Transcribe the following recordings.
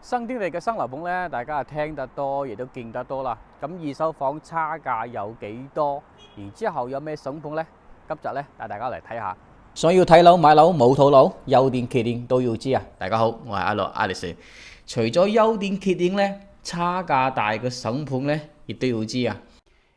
新天地嘅新樓盤咧，大家係聽得多，亦都見得多啦。咁二手房差價有幾多？然之後有咩筍盤呢？今集咧帶大家嚟睇下。想要睇樓買樓冇套路，優點缺點都要知啊！大家好，我係阿樂 Alice。除咗優點缺點咧，差價大嘅筍盤咧，亦都要知啊！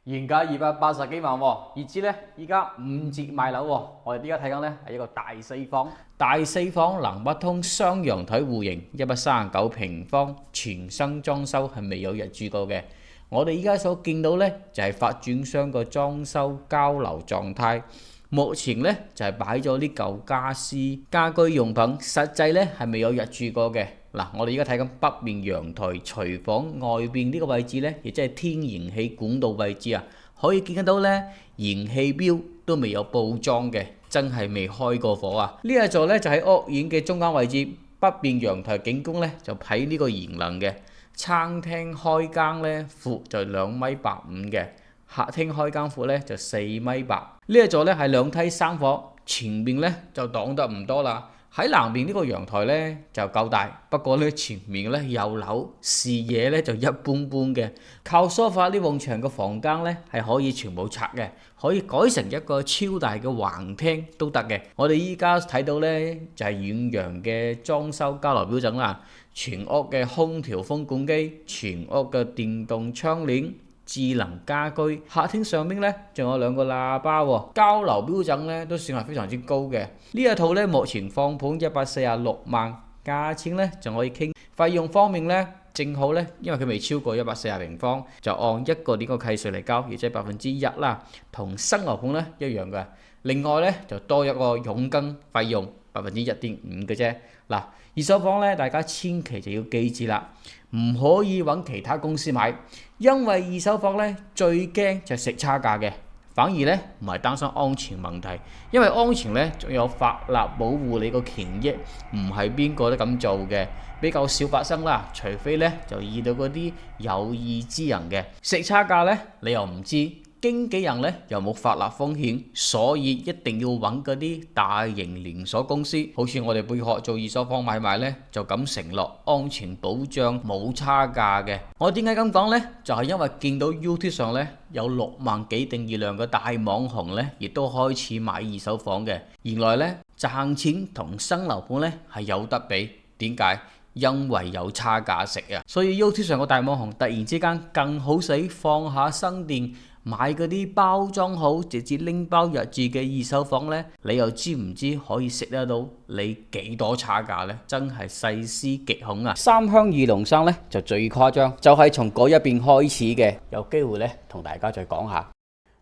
原價280幾萬喎，而知咧依家5折賣樓喎。我哋依家睇緊咧係一個大四房，大四房南北通雙陽台戶型，139平方，全新裝修，係未有入住過嘅。我哋依家所見到咧就係發展商個裝修交樓狀態。目前咧就係擺咗啲舊家私、家居用品，實際咧係未有入住過嘅。嗱，我哋而家睇緊北面陽台廚房外邊呢個位置咧，亦即係天然氣管道位置啊，可以見得到咧，燃氣標都未有報裝嘅，真係未開過火啊！呢一座咧就喺屋苑嘅中間位置，北面陽台景觀咧就喺呢個賢能嘅餐廳開間咧闊就2.85米嘅。客廳開間闊咧就4.8米。呢一座咧係2梯3房，前面咧就擋得唔多啦。喺南邊呢個陽台咧就夠大，不過咧前面咧有樓，視野咧就一般般嘅。靠梳化呢埲牆嘅房間咧係可以全部拆嘅，可以改成一個超大嘅橫廳都得嘅。我哋依家睇到咧就係遠洋嘅裝修交樓標準啦，全屋嘅空調風管機，全屋嘅電動窗簾。智能家居，客廳上邊咧仲有2個喇叭喎，交樓標準咧都算係非常之高嘅。呢一套咧目前放盤146萬，價錢咧仲可以傾。費用方面咧正好咧，因為佢未超過140平方，就按1個點個契稅嚟交，亦即係1%啦，同新樓盤咧一樣嘅。另外咧就多一個佣金費用1.5%嘅啫。嗱，二手房咧大家千祈就要記住啦，唔可以揾其他公司買，因為二手房咧最驚就係食差價嘅，反而咧唔係擔心安全問題，因為安全咧仲有法律保護你個權益，唔係邊個都咁做嘅，比較少發生啦。除非咧就遇到嗰啲有意之人嘅食差價咧，你又唔知。經紀人咧又冇法律風險，所以一定要揾嗰啲大型連鎖公司。好似我哋貝殼做二手房買賣咧，就咁承諾安全保障冇差價嘅。我點解咁講呢？就係因為見到 YouTube 上咧有6萬幾訂閱量嘅大網紅咧，亦都開始買二手房嘅。原來咧賺錢同新樓盤咧係有得比。點解？因為有差價食啊！所以 YouTube 上個大網紅突然之間更好死放下身段。買嗰啲包裝好直接拎包入住嘅二手房呢，你又知唔知可以食得到你幾多差價呢？真係細思極恐啊！三鄉二龍山呢就最誇張，就係從嗰一邊開始嘅。有機會呢同大家再講下。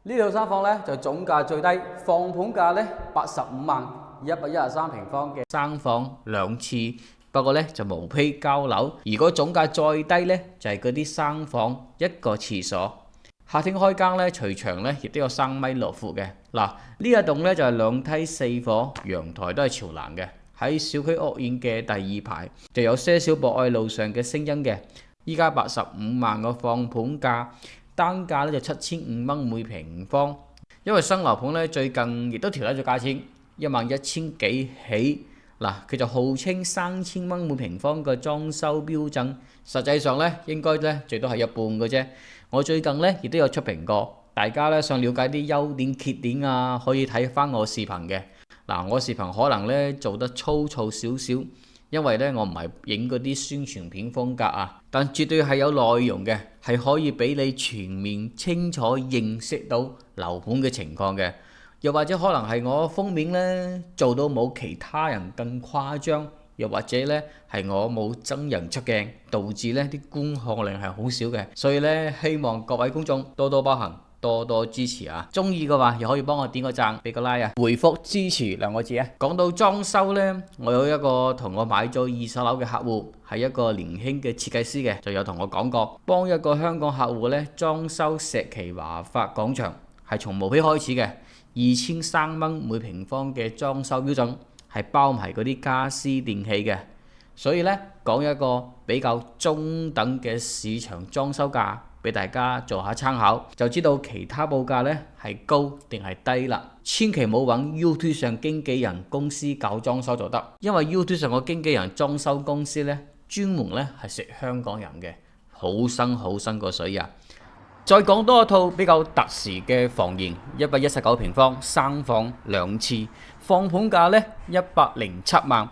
呢套三房呢就總價最低，放盤價呢85萬，113平方嘅3房2廁，不過呢就無批交樓。如果總價再低呢，就係嗰啲3房1個廁所。客廳開間咧，隨牆咧亦都有3.6米闊嘅。嗱，呢一棟咧就係2梯4房，陽台都係朝南嘅。喺小區屋苑嘅第2排，就有些少博愛路上嘅聲音嘅。依家85萬個放盤價，單價咧就7,500蚊每平方。因為新樓盤咧最近亦都調低咗價錢，11,000幾起。嗱，佢就號稱3,000蚊每平方嘅裝修標準，實際上咧應該咧最多係一半嘅啫。我最近咧亦都有出評過，大家咧想了解啲優點缺點啊，可以睇翻我視頻嘅。嗱，我視頻可能咧做得粗糙少少，因為咧我唔係影嗰啲宣傳片風格啊，但絕對係有內容嘅，係可以俾你全面清楚認識到樓盤嘅情況嘅。又或者可能係我封面咧做到冇其他人更誇張。又或者咧係我冇真人出鏡，導致咧啲觀看量係好少嘅，所以咧希望各位觀眾多多包涵，多多支持啊！中意嘅話又可以幫我點個讚，俾個 like 啊！回覆支持2個字啊！講到裝修呢，我有一個同我買咗二手樓嘅客戶，係一個年輕嘅設計師嘅，就有同我講過，幫一個香港客戶咧裝修石岐華發廣場，係從毛坯開始嘅，2,300蚊每平方嘅裝修標準。係包埋嗰啲家私電器嘅，所以咧講一個比較中等嘅市場裝修價俾大家做下參考，就知道其他報價咧係高定係低啦。千祈唔好揾 YouTube 上經紀人公司搞裝修就得，因為 YouTube 上個經紀人裝修公司咧專門咧係食香港人嘅，好新個水啊！再講多一套比較特殊嘅房型，119平方，3房2廁，放盤價咧107萬。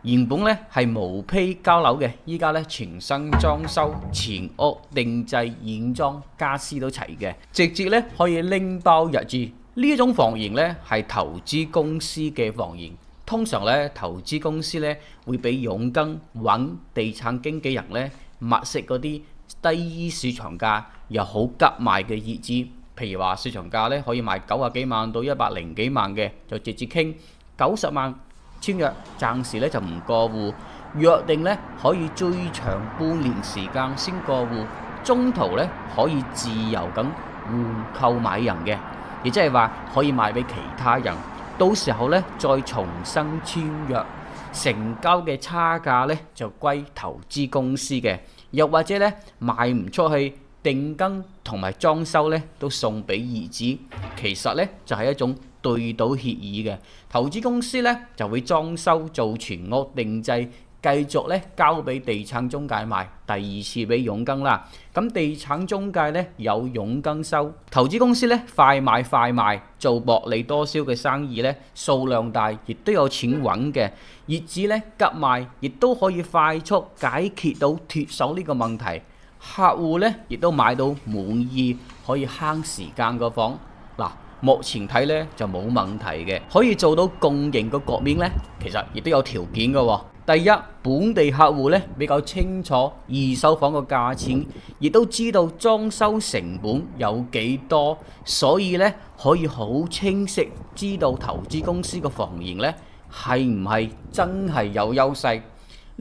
原本咧係毛坯交樓嘅，依家咧全新裝修，全屋定製軟裝，家私都齊嘅，直接咧可以拎包入住。呢種房型咧係投資公司嘅房型，通常咧投資公司咧會俾佣金揾地產經紀人咧物色嗰啲低於市場價又好急賣嘅業主，譬如話市場價咧可以賣90幾萬到100幾萬嘅，就直接傾90萬。簽約暫時咧就唔過戶，約定咧可以最長半年時間先過戶，中途咧可以自由咁換購買人嘅，亦即係話可以賣俾其他人，到時候咧再重新簽約，成交嘅差價咧就歸投資公司嘅，又或者咧賣唔出去，定金同埋裝修咧都送俾業主，其實咧就係一種對賭協議嘅。投資公司咧就會裝修做全屋定製，繼續咧交俾地產中介賣，第二次俾佣金啦。咁地產中介咧有佣金收，投資公司咧快買快賣，做薄利多銷嘅生意咧，數量大，亦都有錢揾嘅。業主咧急賣，亦都可以快速解決到脫手呢個問題。客戶咧亦都買到滿意，可以慳時間個房。嗱，目前睇咧就冇問題嘅，可以做到共贏個局面咧，其實亦都有條件嘅喎。第一，本地客戶咧比較清楚二手房個價錢，亦都知道裝修成本有幾多，所以咧可以好清晰知道投資公司個房型咧係唔係真係有優勢。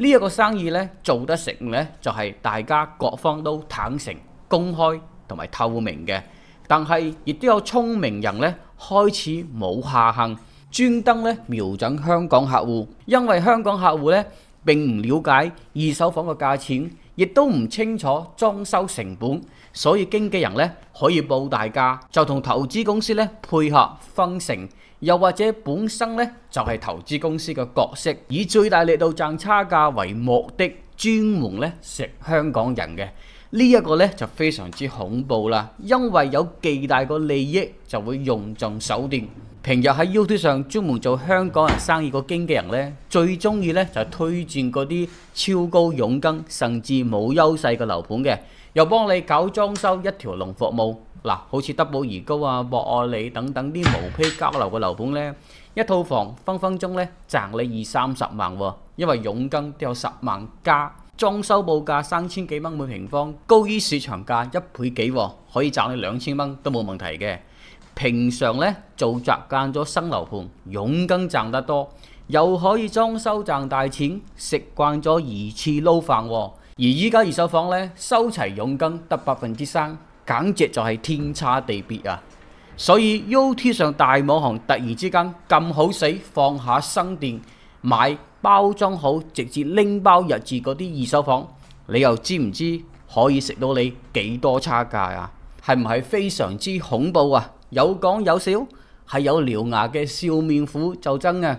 呢一個生意咧做得成咧，就係大家各方都坦誠、公開同埋透明嘅。但係亦都有聰明人咧開始冇下限，專登咧瞄準香港客戶，因為香港客戶咧並唔了解二手房嘅價錢，亦都唔清楚裝修成本，所以經紀人咧可以報大價，就同投資公司咧配合分成。又或者本身咧就係投資公司嘅角色，以最大力度賺差價為目的，專門咧食香港人嘅。呢一個咧就非常之恐怖啦，因為有巨大個利益就會用盡手段。平日喺 YouTube 上專門做香港人生意個經紀人咧，最中意咧就推薦嗰啲超高佣金甚至冇優勢嘅樓盤嘅，又幫你搞裝修一條龍服務。嗱，好似德寶怡高啊、博愛里等等啲毛坯交樓嘅樓盤咧，一套房分分鐘咧賺你20-30萬喎，因為佣金都有10萬加，裝修報價3000幾蚊每平方，高於市場價1倍幾喎，可以賺你2000蚊都冇問題嘅。平常咧做習慣咗新樓盤，佣金賺得多，又可以裝修賺大錢，食慣咗二次撈飯喎。而依家二手房咧收齊佣金得3%。簡直就係天差地別啊！所以 YouTube 上大網紅突然之間咁好死，放下身段買包裝好，直接拎包入住嗰啲二手房，你又知唔知可以食到你幾多差價啊？係唔係非常之恐怖啊？有講有笑，係有獠牙嘅笑面虎就真啊！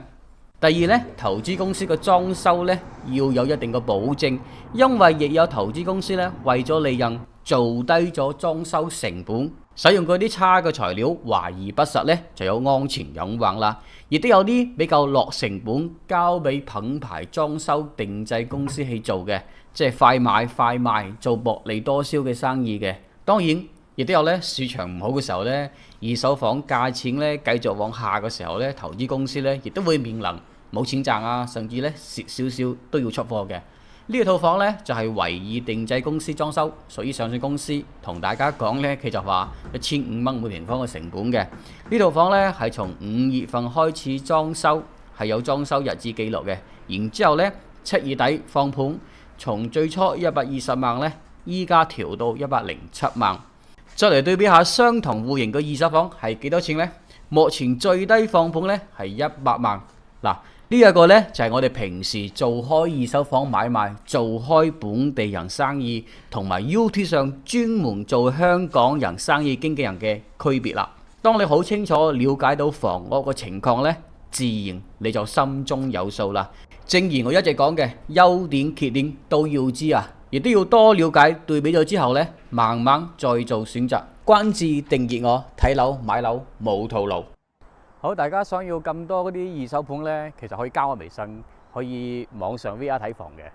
第二咧，投資公司嘅裝修咧要有一定嘅保證，因為亦有投資公司咧為咗利潤做低咗裝修成本，使用嗰啲差嘅材料，華而不實咧就有安全隱患啦。亦都有啲比較落成本，交俾品牌裝修定製公司去做嘅，即係快買快賣，做薄利多銷嘅生意嘅。當然，亦都有咧市場唔好嘅時候咧，二手房價錢咧繼續往下嘅時候咧，投資公司咧亦都會面臨冇錢賺啊，甚至咧蝕少少都要出貨嘅。呢套房咧就係維爾定製公司裝修，屬於上市公司。同大家講咧，佢就話1500蚊每平方嘅成本嘅。呢套房咧係從5月份開始裝修，係有裝修日子記錄嘅。然之後咧7月底放盤，從最初120萬咧，依家調到107萬。再嚟對比下相同戶型嘅二手房係幾多錢呢？目前最低放盤咧係100萬。嗱，呢一個呢，就係我哋平時做開二手房買賣、做開本地人生意，同埋 YouTube 上專門做香港人生意經紀人嘅區別啦。當你好清楚了解到房屋個情況呢，自然你就心中有數啦。正如我一直講嘅，優點缺點都要知啊，亦都要多了解，對比咗之後呢，慢慢再做選擇。關注訂閱我，睇樓買樓冇套路。好，大家想要咁多嗰啲二手盤呢，其實可以加我微信，可以網上 VR 睇房嘅。